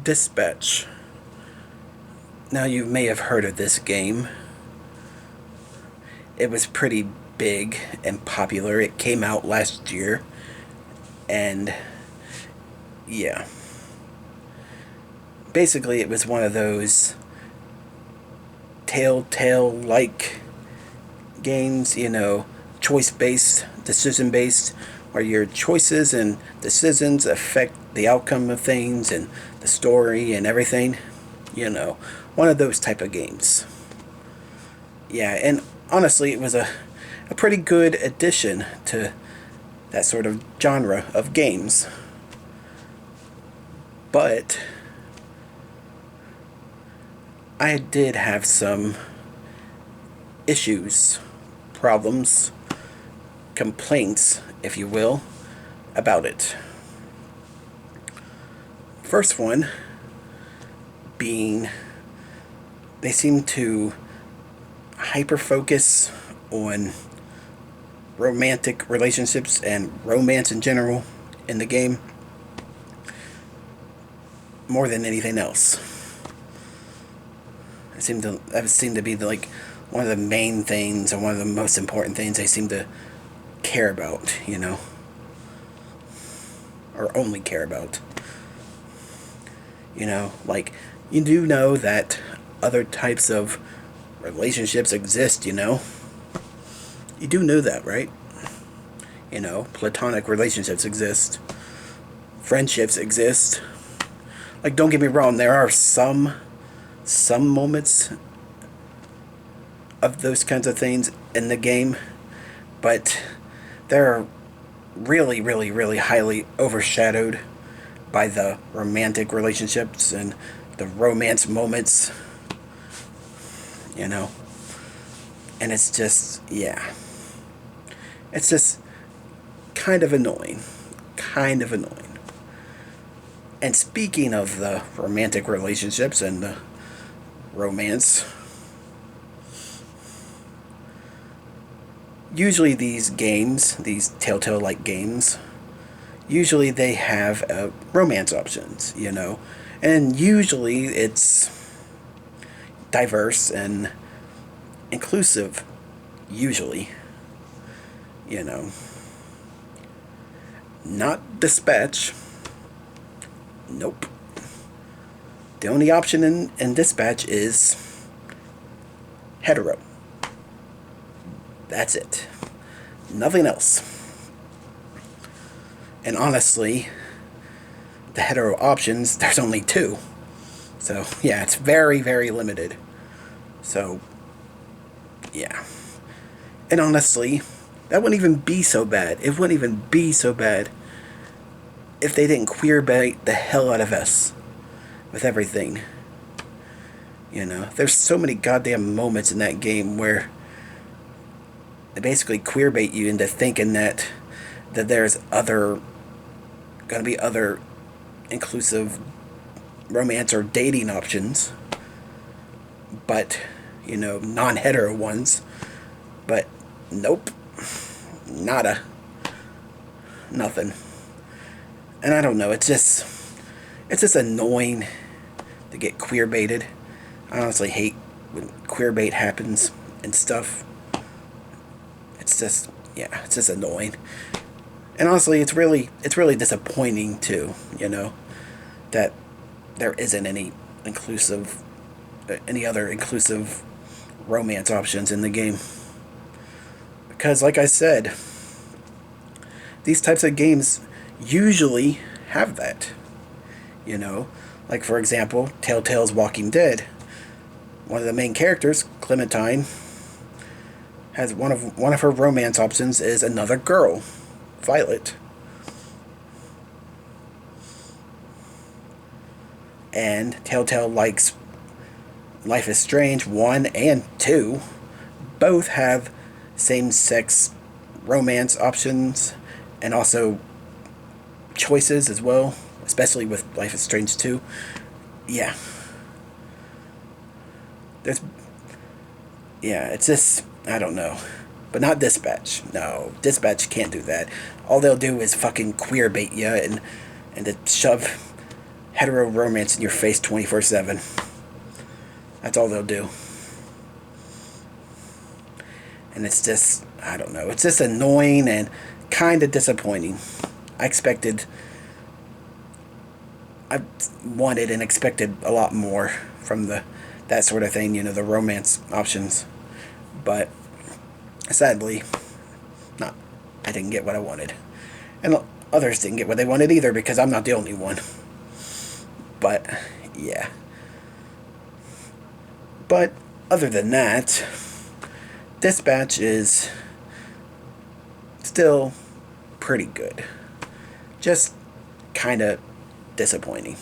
Dispatch. Now, you may have heard of this game. It was pretty big and popular. It came out last year. And, yeah. Basically, it was one of those Telltale-like games, choice-based, decision-based, where your choices and decisions affect the outcome of things and the story and everything. One of those type of games. Yeah, and honestly, it was a pretty good addition to that sort of genre of games. But I did have some issues, problems, complaints, if you will, about it. First one being they seem to hyper-focus on romantic relationships and romance in general in the game more than anything else. That seemed to be one of the main things, or one of the most important things they seem to care about, or only care about. You do know that other types of relationships exist, You do know that, right? Platonic relationships exist. Friendships exist. Don't get me wrong, there are some moments of those kinds of things in the game, but they're really, really, really highly overshadowed by the romantic relationships and the romance moments, and it's just, yeah, it's just kind of annoying. And speaking of the romantic relationships and the romance, usually these games, these Telltale-like games, usually they have romance options, and usually it's diverse and inclusive, usually, Not Dispatch. Nope. The only option in Dispatch is hetero. That's it. Nothing else. And honestly, the hetero options, there's only two. So, yeah, it's very, very limited. So, yeah. And honestly, that wouldn't even be so bad. It wouldn't even be so bad if they didn't queerbait the hell out of us with everything. There's so many goddamn moments in that game where they basically queerbait you into thinking that there's gonna be other inclusive romance or dating options, but non-hetero ones. But nope, nada, nothing. And I don't know, it's just annoying to get queerbaited. I honestly hate when queerbait happens and stuff. It's just annoying. And honestly, it's really disappointing too, that there isn't any other inclusive romance options in the game. Because like I said, these types of games usually have that. For example, Telltale's Walking Dead. One of the main characters, Clementine, has one of her romance options is another girl, Violet. And Telltale likes Life is Strange 1 and 2. Both have same-sex romance options and also choices as well, especially with Life is Strange 2. Yeah. It's just, I don't know. But not Dispatch. No, Dispatch can't do that. All they'll do is fucking queerbait you and to shove hetero romance in your face 24/7. That's all they'll do. And it's just, I don't know, it's just annoying and kind of disappointing. I expected, I wanted and expected a lot more from that sort of thing, the romance options. But sadly, not. I didn't get what I wanted. And others didn't get what they wanted either, because I'm not the only one. But, yeah. But, other than that, Dispatch is still pretty good. Just kind of disappointing.